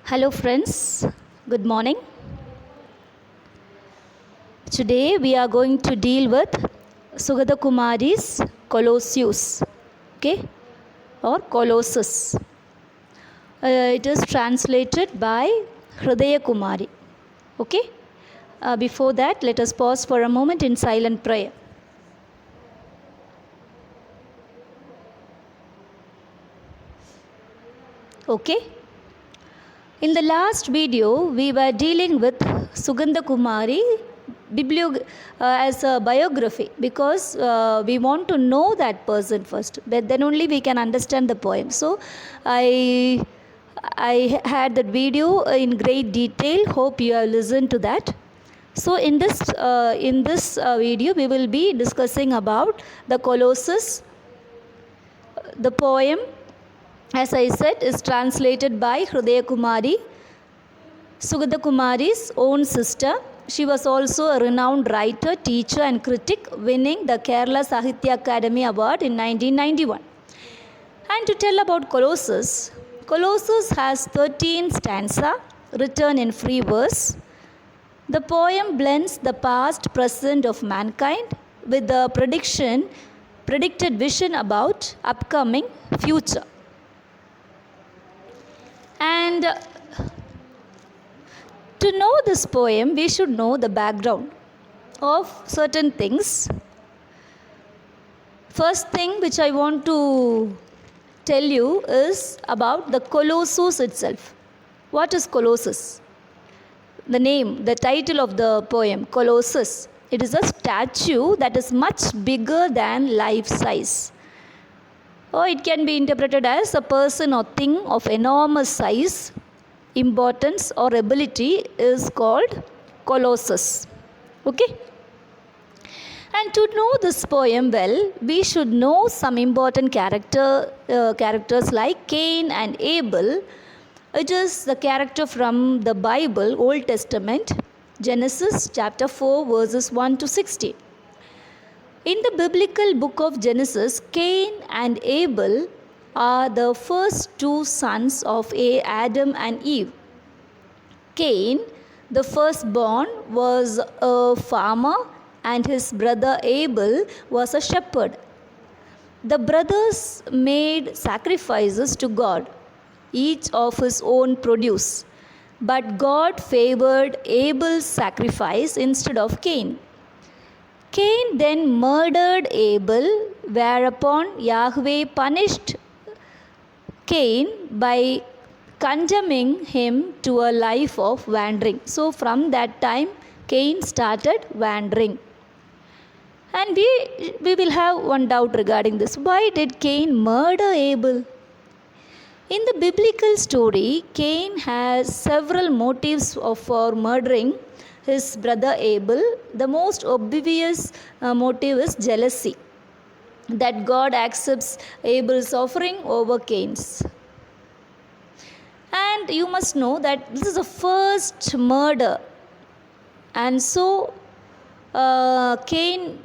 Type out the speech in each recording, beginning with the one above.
Hello friends, good morning. Today we are going to deal with Sugata Kumari's Colossus, okay, or Colossus. It is translated by Hridaya Kumari, okay. Before that, let us pause for a moment in silent prayer. Okay. In the last video, we were dealing with Sugandha Kumari as a biography because we want to know that person first, but then only we can understand the poem. So I had that video in great detail. Hope you have listened to that. So in this video, we will be discussing about the Colossus. The poem, as I said, is translated by Hridaya Kumari, Sugata Kumari's own sister. She was also a renowned writer, teacher and critic, winning the Kerala Sahitya Academy Award in 1991. And to tell about Colossus, Colossus has 13 stanzas written in free verse. The poem blends the past, present of mankind with the predicted vision about upcoming future. And to know this poem, we should know the background of certain things. First thing which I want to tell you is about the Colossus itself. What is Colossus? The name, the title of the poem, Colossus. It is a statue that is much bigger than life size. Or it can be interpreted as a person or thing of enormous size, importance or ability is called Colossus. Okay? And to know this poem well, we should know some important characters like Cain and Abel. It is the character from the Bible, Old Testament, Genesis chapter 4 verses 1 to 16. In the biblical book of Genesis, Cain and Abel are the first two sons of Adam and Eve. Cain, the firstborn, was a farmer and his brother Abel was a shepherd. The brothers made sacrifices to God, each of his own produce, but God favored Abel's sacrifice instead of Cain. Cain then murdered Abel, whereupon Yahweh punished Cain by condemning him to a life of wandering. So from that time, Cain started wandering. And we will have one doubt regarding this. Why did Cain murder Abel? In the biblical story, Cain has several motives for murdering his brother Abel. The most obvious motive is jealousy, that God accepts Abel's offering over Cain's. And you must know that this is the first murder. And so Cain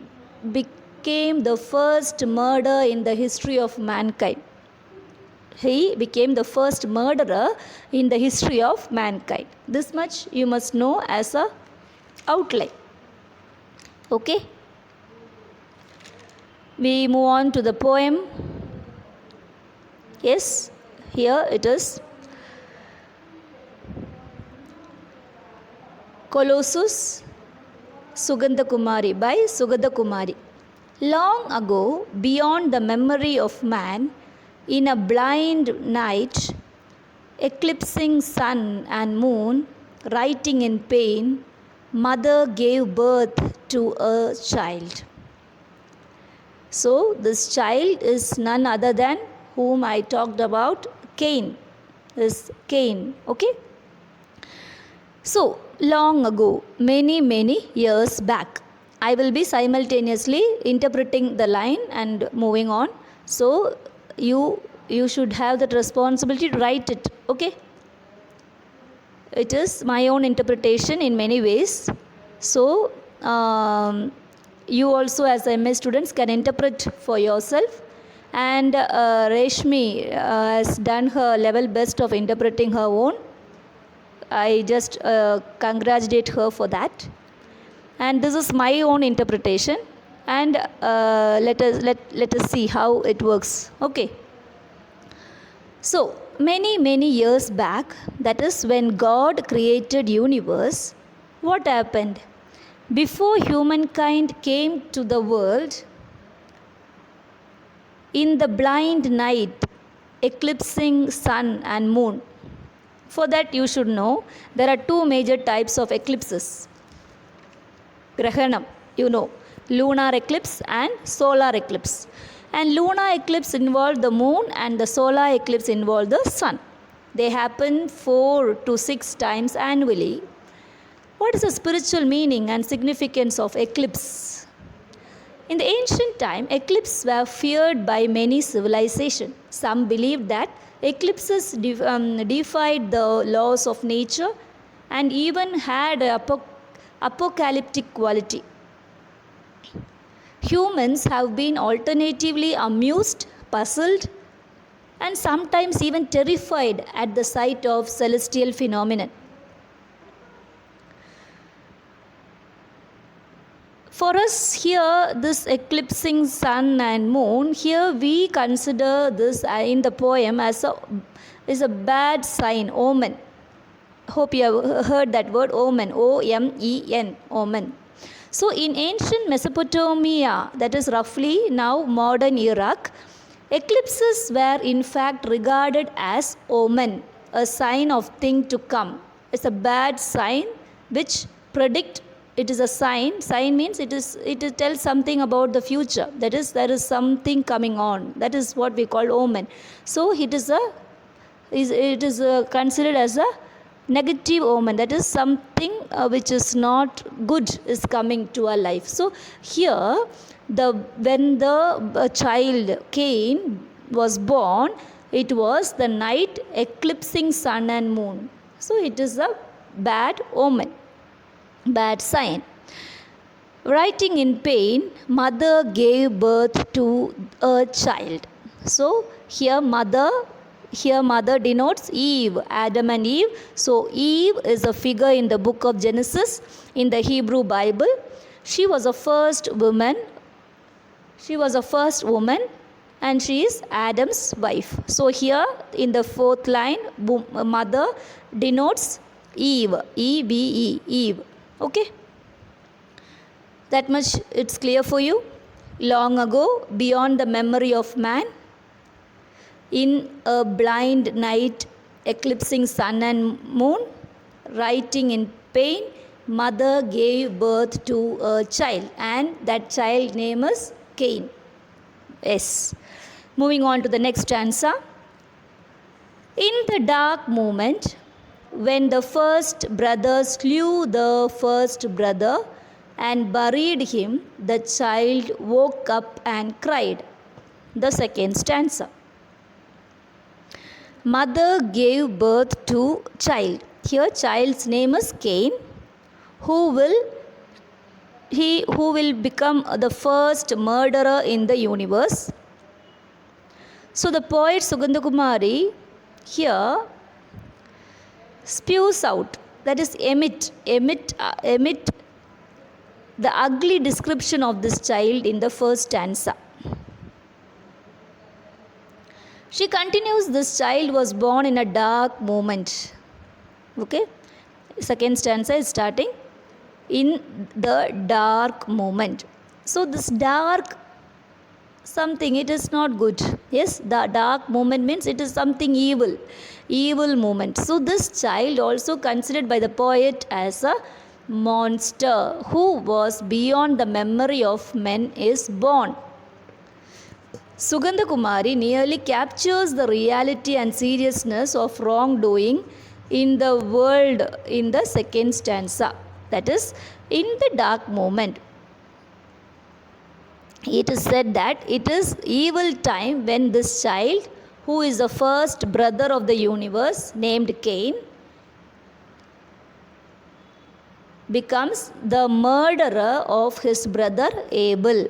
became the first murderer in the history of mankind. He became the first murderer in the history of mankind. This much you must know as a outline. Okay? We move on to the poem. Yes, here it is. Colossus, Sugandha Kumari by Sugata Kumari. Long ago, beyond the memory of man, in a blind night, eclipsing sun and moon, writing in pain, mother gave birth to a child. So this child is none other than whom I talked about, Cain. Is Cain, okay? So long ago, many years back, I will be simultaneously interpreting the line and moving on. So you should have that responsibility to write it, okay? It is my own interpretation in many ways. So you also as MA students can interpret for yourself. And Reshmi has done her level best of interpreting her own. I just congratulate her for that. And this is my own interpretation, and let us see how it works. Okay. So many years back, that is when God created universe, what happened? Before humankind came to the world, in the blind night, eclipsing sun and moon. For that you should know, there are two major types of eclipses. Grahanam, you know, lunar eclipse and solar eclipse. And lunar eclipse involved the moon and the solar eclipse involved the sun. They happen 4 to 6 times annually. What is the spiritual meaning and significance of eclipse? In the ancient time, eclipses were feared by many civilizations. Some believed that eclipses defied the laws of nature and even had apocalyptic quality. Humans have been alternatively amused, puzzled, and sometimes even terrified at the sight of celestial phenomenon. For us here, this eclipsing sun and moon, here we consider this in the poem as a bad sign, omen. Hope you have heard that word, omen, O-M-E-N, omen. So in ancient Mesopotamia, that is roughly now modern Iraq, eclipses were in fact regarded as omen, a sign of thing to come. It's a bad sign which predict. It is a sign. Sign means it tells something about the future. That is, there is something coming on. That is what we call omen. So it is considered as a negative omen. That is something which is not good is coming to our life. So here, when the child Cain was born, it was the night eclipsing sun and moon. So it is a bad omen, bad sign. Writing in pain, mother gave birth to a child. So here mother denotes Eve, Adam and Eve. So Eve is a figure in the book of Genesis in the Hebrew Bible. She was a first woman. And she is Adam's wife. So here in the fourth line, mother denotes Eve, E-V-E, Eve. Okay. That much it's clear for you. Long ago, beyond the memory of man, in a blind night, eclipsing sun and moon, writing in pain, mother gave birth to a child, and that child name is Cain. Yes. Moving on to the next stanza. In the dark moment, when the first brother slew the first brother and buried him, the child woke up and cried. The second stanza. Mother gave birth to child. Here child's name is Cain, who will become the first murderer in the universe. So the poet Sugandakumari here spews out, that is emit the ugly description of this child in the first stanza. She continues, this child was born in a dark moment. Okay. Second stanza is starting in the dark moment. So this dark something, it is not good. Yes, the dark moment means it is something evil moment. So this child also considered by the poet as a monster who was beyond the memory of men is born. Sugandakumari nearly captures the reality and seriousness of wrongdoing in the world in the second stanza. That is, in the dark moment. It is said that it is evil time when this child, who is the first brother of the universe named Cain, becomes the murderer of his brother Abel.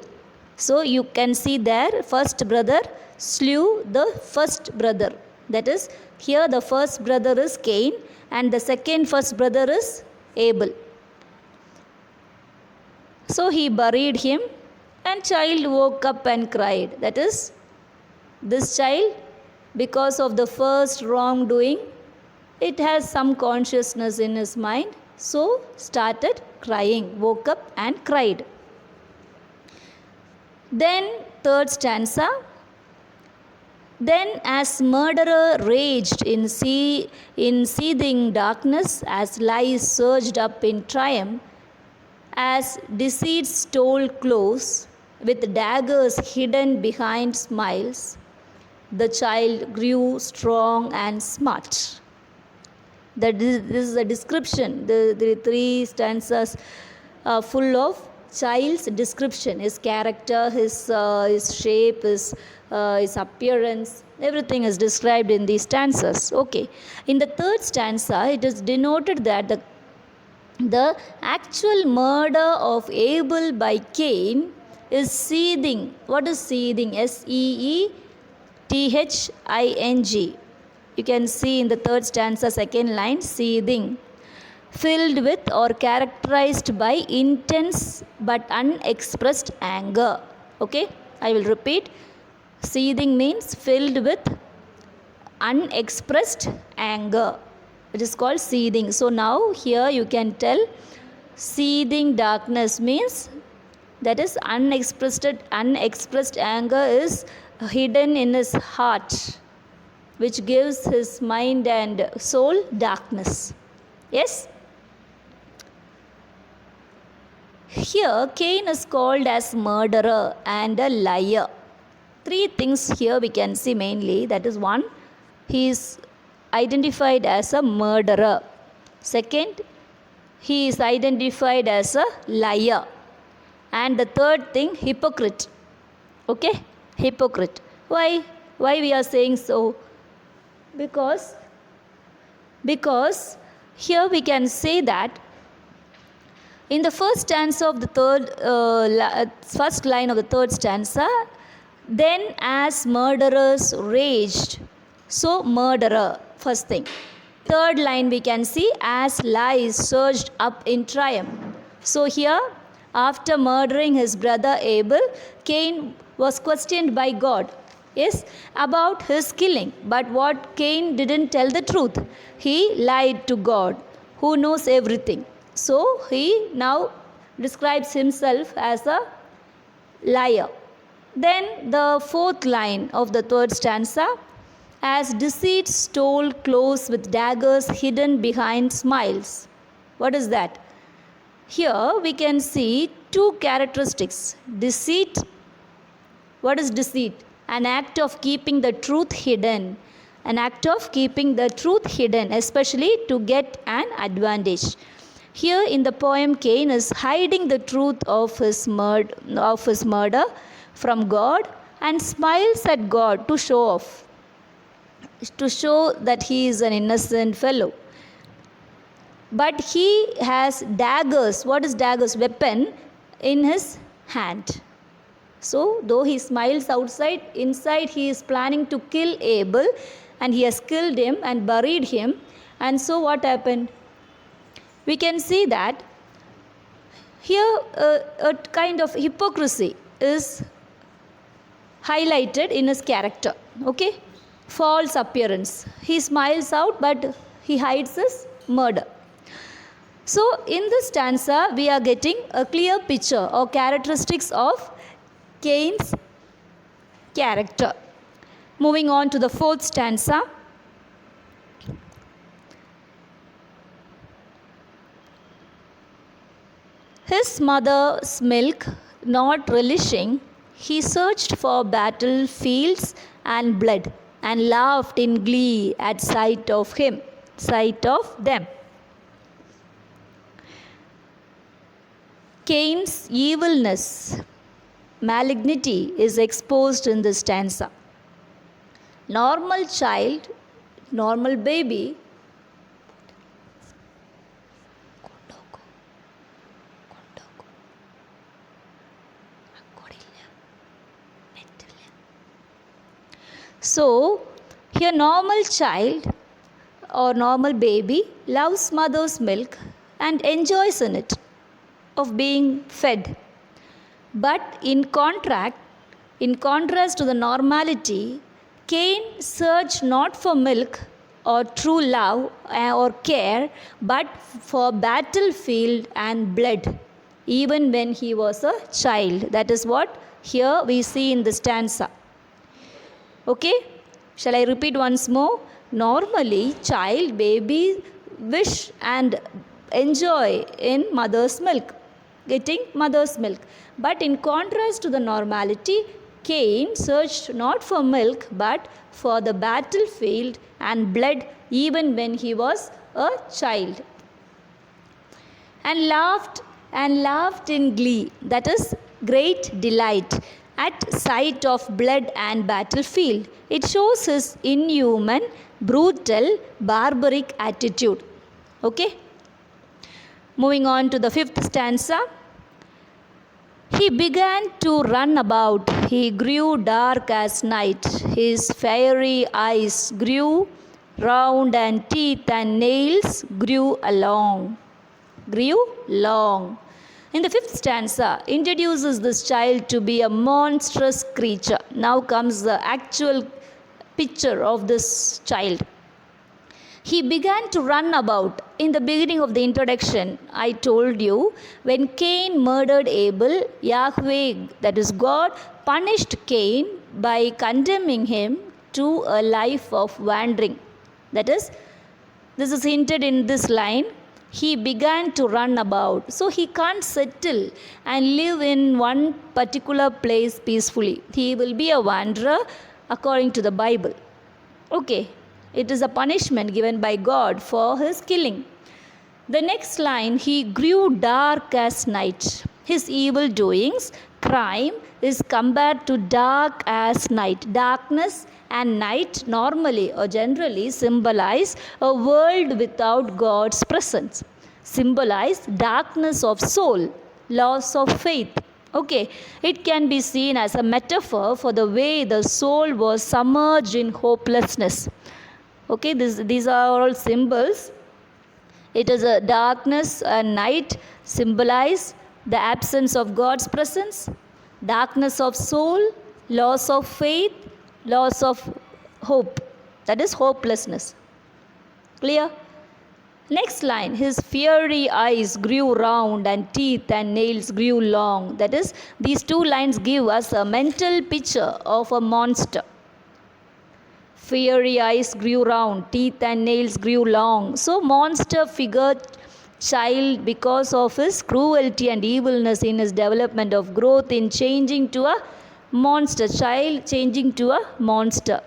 So you can see there, first brother slew the first brother. That is, here the first brother is Cain and the second first brother is Abel. So he buried him, and child woke up and cried. That is, this child, because of the first wrongdoing, it has some consciousness in his mind, so started crying, woke up and cried. Then third stanza. Then as murderer raged in seething darkness, as lies surged up in triumph, as deceit stole close, with daggers hidden behind smiles, the child grew strong and smart. This is a description. The three stanzas are full of child's description, his character, his shape, his appearance, everything is described in these stanzas. Okay. In the third stanza, it is denoted that the actual murder of Abel by Cain is seething. What is seething? Seething. You can see in the third stanza, second line, seething. Filled with or characterized by intense but unexpressed anger. Okay, I will repeat. Seething means filled with unexpressed anger. It is called seething. So now here you can tell seething darkness means that is unexpressed anger is hidden in his heart, which gives his mind and soul darkness. Yes? Here Cain is called as murderer and a liar. Three things here we can see mainly. That is, one, he is identified as a murderer. Second, he is identified as a liar. And the third thing, hypocrite. Okay? Hypocrite. Why? Why we are saying so? Because here we can say that in the first stanza of the first line of the third stanza, then as murderers raged, so murderer, first thing. Third line we can see, as lies surged up in triumph. So here, after murdering his brother Abel, Cain was questioned by God, yes, about his killing. But what Cain didn't tell the truth. He lied to God, who knows everything. So he now describes himself as a liar. Then the fourth line of the third stanza, as deceit stole close with daggers hidden behind smiles. What is that? Here we can see two characteristics. Deceit. What is deceit? An act of keeping the truth hidden. An act of keeping the truth hidden, especially to get an advantage. Here in the poem, Cain is hiding the truth of his murder from God and smiles at God to show off, to show that he is an innocent fellow. But he has daggers. What is daggers? Weapon in his hand. So though he smiles outside, inside he is planning to kill Abel, and he has killed him and buried him. And so what happened? We can see that here a kind of hypocrisy is highlighted in his character. Okay? False appearance. He smiles out, but he hides his murder. So in this stanza, we are getting a clear picture or characteristics of Cain's character. Moving on to the fourth stanza. His mother's milk not relishing, he searched for battlefields and blood, and laughed in glee at sight of them. Cain's evilness, malignity is exposed in this stanza. Normal child, normal baby, so here normal child or normal baby loves mother's milk and enjoys in it of being fed. But in contrast to the normality, Cain searched not for milk or true love or care, but for battlefield and blood, even when he was a child. That is what here we see in the stanza. Okay, shall I repeat once more? Normally, child, baby wish and enjoy in mother's milk, getting mother's milk. But in contrast to the normality, Cain searched not for milk but for the battlefield and blood, even when he was a child. And laughed in glee, that is great delight, at sight of blood and battlefield. It shows his inhuman, brutal, barbaric attitude. Okay? Moving on to the 5th stanza. He began to run about. He grew dark as night. His fiery eyes grew round, and teeth and nails grew long. In the 5th stanza, introduces this child to be a monstrous creature. Now comes the actual picture of this child. He began to run about. In the beginning of the introduction, I told you, when Cain murdered Abel, Yahweh, that is God, punished Cain by condemning him to a life of wandering. That is, this is hinted in this line. He began to run about. So he can't settle and live in one particular place peacefully. He will be a wanderer according to the Bible. Okay. It is a punishment given by God for his killing. The next line, he grew dark as night. His evil doings, crime, is compared to dark as night. Darkness and night normally or generally symbolize a world without God's presence. Symbolize darkness of soul, loss of faith. Okay, it can be seen as a metaphor for the way the soul was submerged in hopelessness. Okay, these are all symbols. It is a darkness and night symbolize the absence of God's presence, darkness of soul, loss of faith, loss of hope. That is hopelessness. Clear? Next line, his fiery eyes grew round and teeth and nails grew long. That is, these two lines give us a mental picture of a monster. Fiery eyes grew round, teeth and nails grew long. So monster figure child, because of his cruelty and evilness in his development of growth in changing to a monster, child changing to a monster,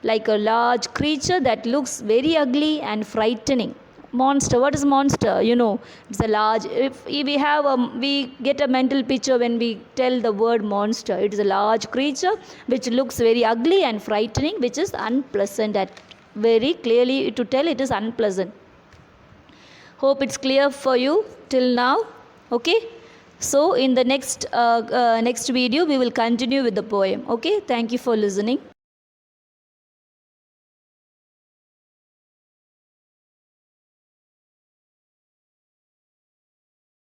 like a large creature that looks very ugly and frightening. Monster, what is monster? You know, it's a large, if we have we get a mental picture when we tell the word monster. It is a large creature which looks very ugly and frightening, which is unpleasant. At very clearly to tell, it is unpleasant. Hope it's clear for you till now. Okay, so in the next video we will continue with the poem. Okay, thank you for listening.